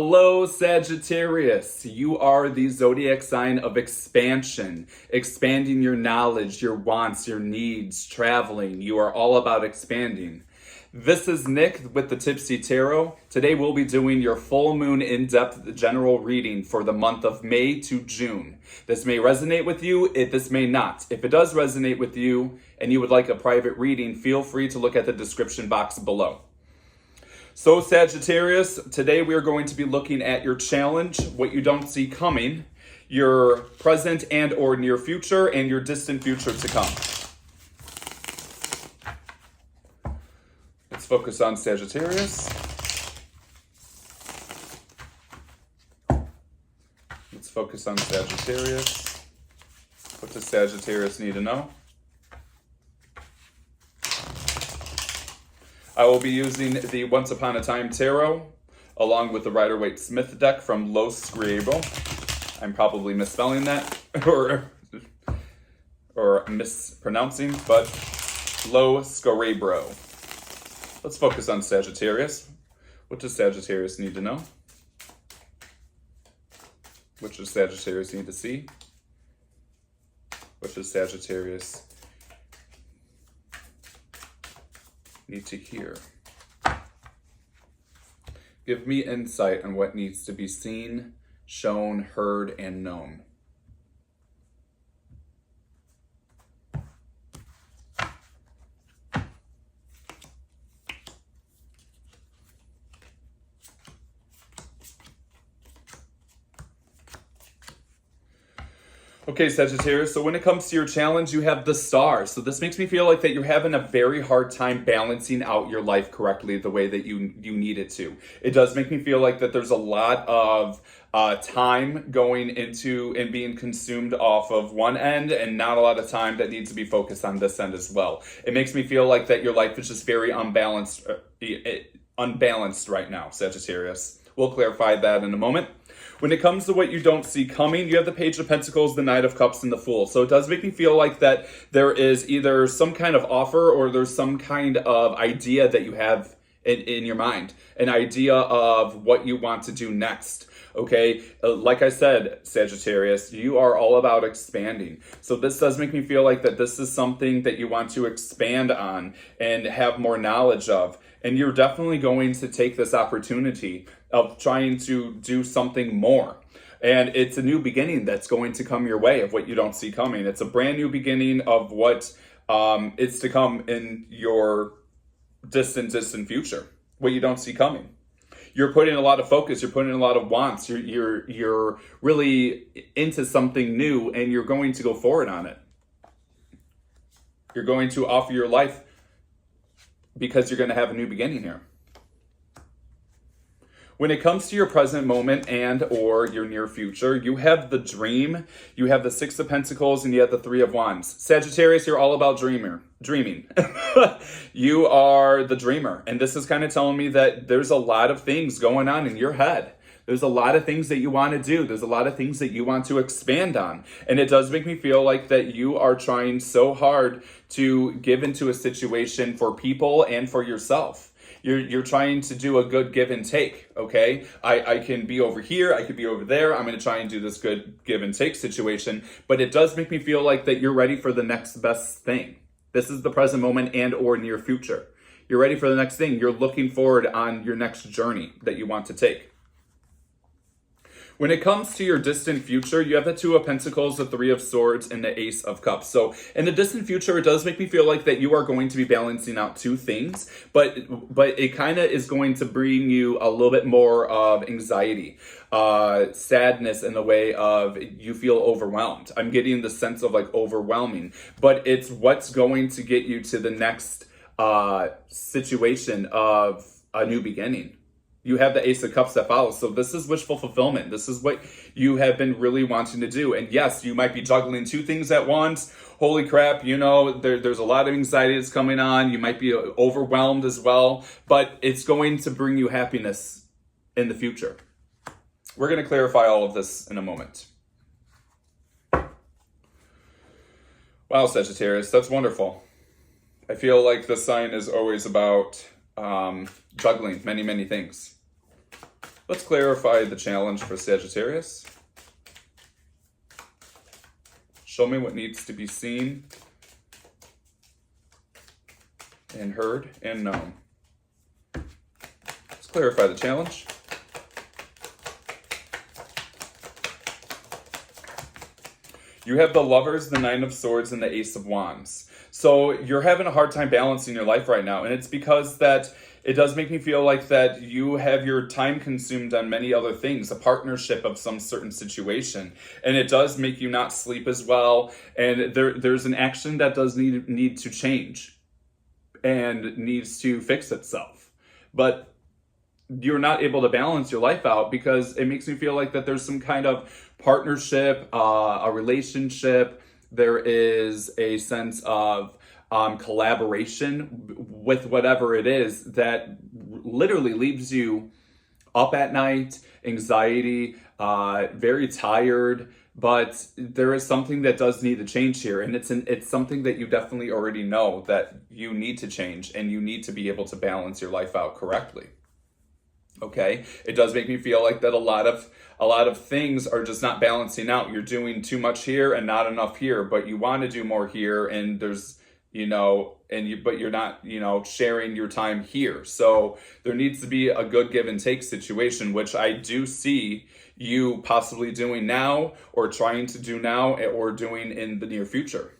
Hello, Sagittarius. You are the zodiac sign of expansion, expanding your knowledge, your wants, your needs, traveling. You are all about expanding. This is Nick with the Tipsy Tarot. Today we'll be doing your full moon in-depth general reading for the month of May to June. This may resonate with you, this may not. If it does resonate with you and you would like a private reading, feel free to look at the description box below. So Sagittarius, today we are going to be looking at your challenge, what you don't see coming, your present and or near future, and your distant future to come. Let's focus on Sagittarius. Let's focus on Sagittarius. What does Sagittarius need to know? I will be using the Once Upon a Time Tarot, along with the Rider-Waite-Smith deck from Lo Scribo. I'm probably misspelling that, or mispronouncing, but Lo Scribo. Let's focus on Sagittarius. What does Sagittarius need to know? What does Sagittarius need to see? What does Sagittarius need to hear? Give me insight on what needs to be seen, shown, heard, and known. Okay, Sagittarius, so when it comes to your challenge, you have the Star. So this makes me feel like that you're having a very hard time balancing out your life correctly the way that you need it to. It does make me feel like that there's a lot of time going into and being consumed off of one end and not a lot of time that needs to be focused on this end as well. It makes me feel like that your life is just very unbalanced right now, Sagittarius. We'll clarify that in a moment. When it comes to what you don't see coming, you have the Page of Pentacles, the Knight of Cups, and the Fool. So it does make me feel like that there is either some kind of offer or there's some kind of idea that you have in your mind. An idea of what you want to do next. Okay, like I said, Sagittarius, you are all about expanding. So this does make me feel like that this is something that you want to expand on and have more knowledge of. And you're definitely going to take this opportunity of trying to do something more. And it's a new beginning that's going to come your way of what you don't see coming. It's a brand new beginning of what is to come in your distant future, what you don't see coming. You're putting a lot of focus, you're putting a lot of wants, you're really into something new and you're going to go forward on it. You're going to offer your life because you're going to have a new beginning here. When it comes to your present moment and or your near future, you have the Dream, you have the Six of Pentacles, and you have the Three of Wands. Sagittarius, you're all about dreaming. You are the dreamer. And this is kind of telling me that there's a lot of things going on in your head. There's a lot of things that you want to do. There's a lot of things that you want to expand on. And it does make me feel like that you are trying so hard to give into a situation for people and for yourself. You're trying to do a good give and take, okay? I can be over here, I could be over there. I'm going to try and do this good give and take situation. But it does make me feel like that you're ready for the next best thing. This is the present moment and or near future. You're ready for the next thing. You're looking forward on your next journey that you want to take. When it comes to your distant future, you have the Two of Pentacles, the Three of Swords, and the Ace of Cups. So in the distant future, it does make me feel like that you are going to be balancing out two things, but it kind of is going to bring you a little bit more of anxiety, sadness in the way of you feel overwhelmed. I'm getting the sense of like overwhelming, but it's what's going to get you to the next situation of a new beginning. You have the Ace of Cups that follows. So this is wishful fulfillment. This is what you have been really wanting to do. And yes, you might be juggling two things at once. Holy crap, you know, there's a lot of anxiety that's coming on. You might be overwhelmed as well. But it's going to bring you happiness in the future. We're going to clarify all of this in a moment. Wow, Sagittarius, that's wonderful. I feel like the sign is always about juggling many, many things. Let's clarify the challenge for Sagittarius. Show me what needs to be seen and heard and known. Let's clarify the challenge. You have the Lovers, the Nine of Swords, and the Ace of Wands. So you're having a hard time balancing your life right now. And it's because that it does make me feel like that you have your time consumed on many other things, a partnership of some certain situation. And it does make you not sleep as well. And there's an action that does need to change and needs to fix itself. But you're not able to balance your life out because it makes me feel like that there's some kind of partnership, a relationship. There is a sense of collaboration with whatever it is that literally leaves you up at night, anxiety, very tired. But there is something that does need to change here, and it's something that you definitely already know that you need to change, and you need to be able to balance your life out correctly. Okay, it does make me feel like that a lot of things are just not balancing out. You're doing too much here and not enough here, but you want to do more here, and there's but you're not sharing your time here. So there needs to be a good give and take situation, which I do see you possibly doing now, or trying to do now, or doing in the near future.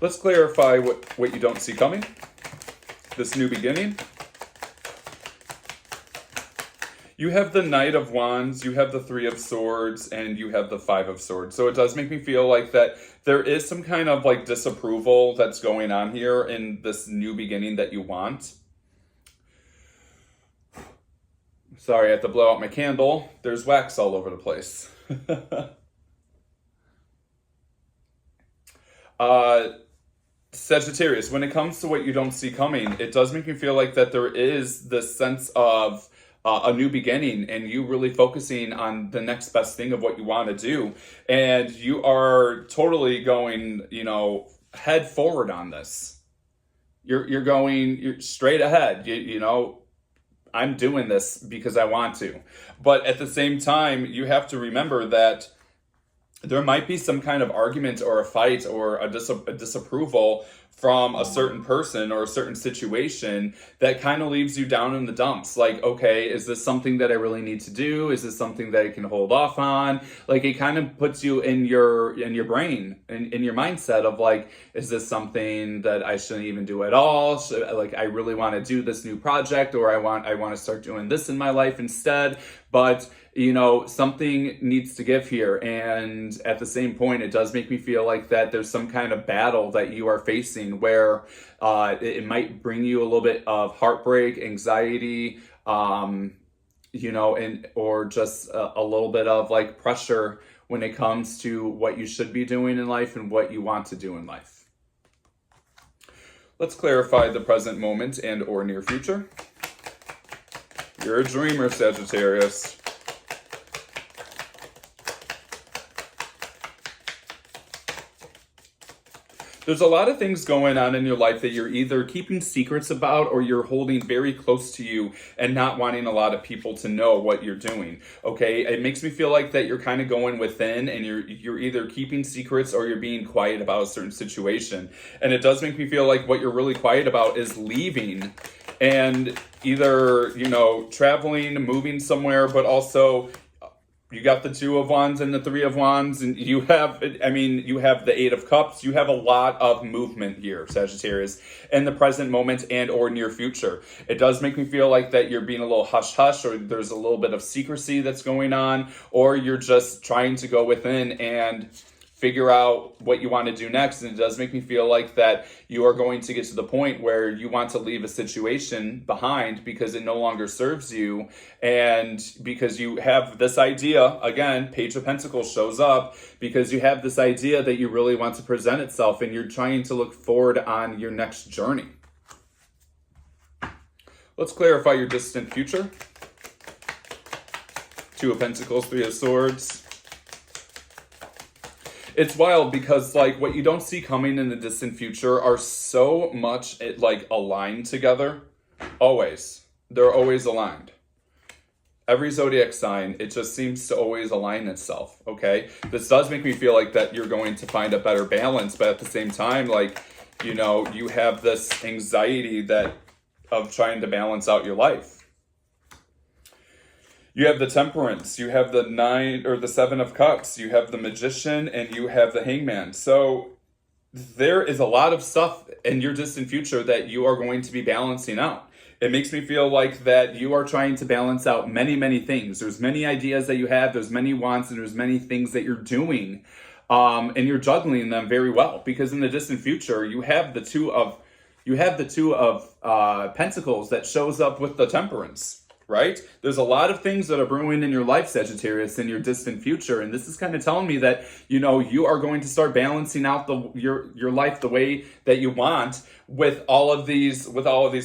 Let's clarify what you don't see coming. This new beginning. You have the Knight of Wands, you have the Three of Swords, and you have the Five of Swords. So it does make me feel like that there is some kind of like disapproval that's going on here in this new beginning that you want. Sorry, I have to blow out my candle. There's wax all over the place. Sagittarius, when it comes to what you don't see coming, it does make me feel like that there is this sense of a new beginning, and you really focusing on the next best thing of what you want to do. And you are totally going, head forward on this. You're straight ahead. I'm doing this because I want to. But at the same time, you have to remember that there might be some kind of argument or a fight or a disapproval from a certain person or a certain situation that kind of leaves you down in the dumps. Like, okay, is this something that I really need to do? Is this something that I can hold off on? Like, it kind of puts you in your brain, in your mindset of like, is this something that I shouldn't even do at all? I really want to do this new project, or I want to start doing this in my life instead. But something needs to give here. And at the same point, it does make me feel like that there's some kind of battle that you are facing where it might bring you a little bit of heartbreak, anxiety, or just a little bit of like pressure when it comes to what you should be doing in life and what you want to do in life. Let's clarify the present moment and or near future. You're a dreamer, Sagittarius. There's a lot of things going on in your life that you're either keeping secrets about or you're holding very close to you and not wanting a lot of people to know what you're doing. Okay, it makes me feel like that you're kind of going within and you're either keeping secrets or you're being quiet about a certain situation. And it does make me feel like what you're really quiet about is leaving and either, traveling, moving somewhere, but also you got the Two of Wands and the Three of Wands, and you have the Eight of Cups. You have a lot of movement here, Sagittarius, in the present moment and or near future. It does make me feel like that you're being a little hush-hush, or there's a little bit of secrecy that's going on, or you're just trying to go within and figure out what you want to do next. And it does make me feel like that you are going to get to the point where you want to leave a situation behind because it no longer serves you. And because you have this idea, again, Page of Pentacles shows up, because you have this idea that you really want to present itself and you're trying to look forward on your next journey. Let's clarify your distant future. Two of Pentacles, Three of Swords. It's wild because what you don't see coming in the distant future are so much aligned together. Always. they're always aligned. Every zodiac sign, it just seems to always align itself, okay? This does make me feel like that you're going to find a better balance, but at the same time, like, you know, you have this anxiety that of trying to balance out your life. You have the Temperance, you have the 9 or the 7 of Cups, you have the Magician, and you have the Hangman. So there is a lot of stuff in your distant future that you are going to be balancing out. It makes me feel like that you are trying to balance out many, many things. There's many ideas that you have, there's many wants, and there's many things that you're doing, and you're juggling them very well. Because in the distant future, you have the two of Pentacles that shows up with the Temperance. Right? There's a lot of things that are brewing in your life, Sagittarius, in your distant future. And this is kind of telling me that, you know, you are going to start balancing out your life the way that you want with all of these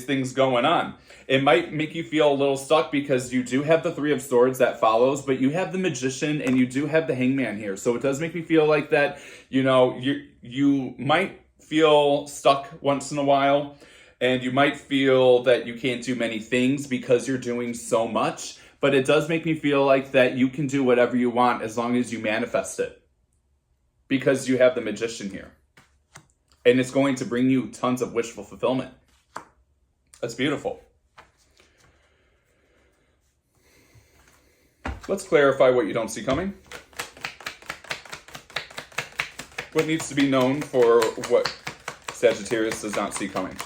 things going on. It might make you feel a little stuck because you do have the 3 of Swords that follows, but you have the Magician and you do have the Hangman here. So it does make me feel like that, you know, you might feel stuck once in a while. And you might feel that you can't do many things because you're doing so much. But it does make me feel like that you can do whatever you want as long as you manifest it. Because you have the Magician here. And it's going to bring you tons of wishful fulfillment. That's beautiful. Let's clarify what you don't see coming. What needs to be known for what Sagittarius does not see coming?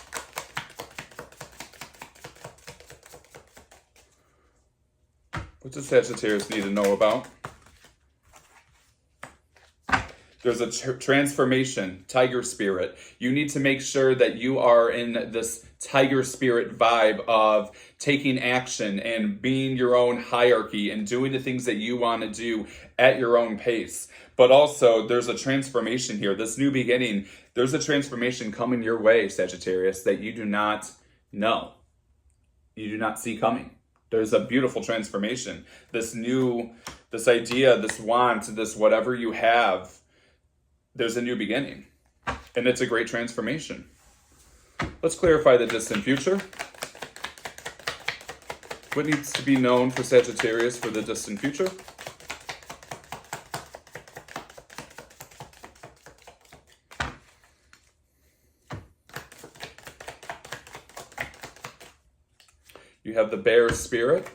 What does Sagittarius need to know about? There's a transformation, tiger spirit. You need to make sure that you are in this tiger spirit vibe of taking action and being your own hierarchy and doing the things that you want to do at your own pace. But also, there's a transformation here. This new beginning, there's a transformation coming your way, Sagittarius, that you do not know. You do not see coming. There's a beautiful transformation. This idea, this want, this whatever you have, there's a new beginning. And it's a great transformation. Let's clarify the distant future. What needs to be known for Sagittarius for the distant future? You have the Bear spirit.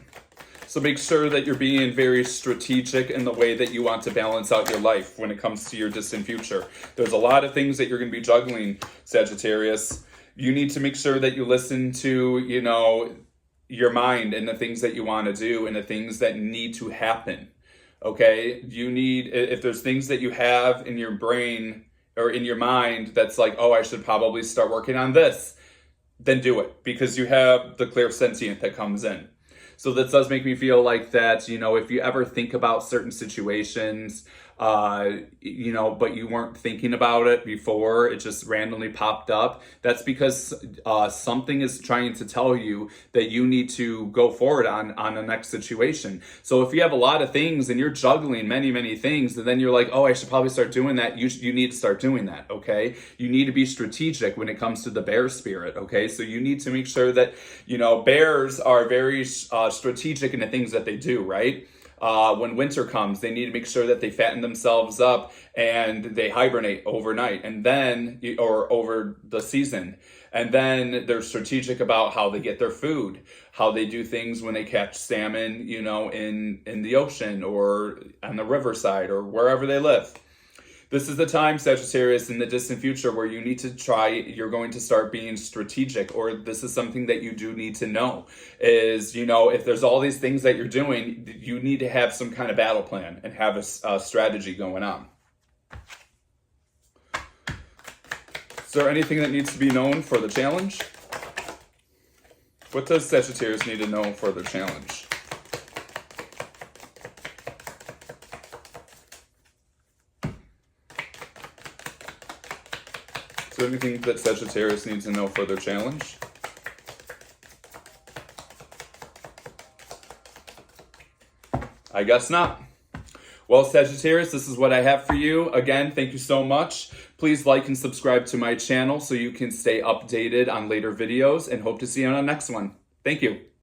So make sure that you're being very strategic in the way that you want to balance out your life when it comes to your distant future. There's a lot of things that you're going to be juggling, Sagittarius. You need to make sure that you listen to, you know, your mind and the things that you want to do and the things that need to happen. Okay? You need, if there's things that you have in your brain or in your mind that's like, oh, I should probably start working on this, then do it, because you have the clairsentient that comes in. So this does make me feel like that, you know, if you ever think about certain situations, you know, but you weren't thinking about it before, it just randomly popped up. That's because something is trying to tell you that you need to go forward on the next situation. So if you have a lot of things and you're juggling many, many things, and then you're like, oh, I should probably start doing that. You need to start doing that, okay? You need to be strategic when it comes to the bear spirit, okay? So you need to make sure that, you know, bears are very strategic in the things that they do, right? When winter comes, they need to make sure that they fatten themselves up and they hibernate overnight and then, or over the season. And then they're strategic about how they get their food, how they do things when they catch salmon, you know, in the ocean or on the riverside or wherever they live. This is the time, Sagittarius, in the distant future where you need to you're going to start being strategic, or this is something that you do need to know, is, you know, if there's all these things that you're doing, you need to have some kind of battle plan and have a strategy going on. Is there anything that needs to be known for the challenge? What does Sagittarius need to know for the challenge? Is there anything that Sagittarius needs to know for their challenge? I guess not. Well, Sagittarius, this is what I have for you. Again, thank you so much. Please like and subscribe to my channel so you can stay updated on later videos, and hope to see you on the next one. Thank you.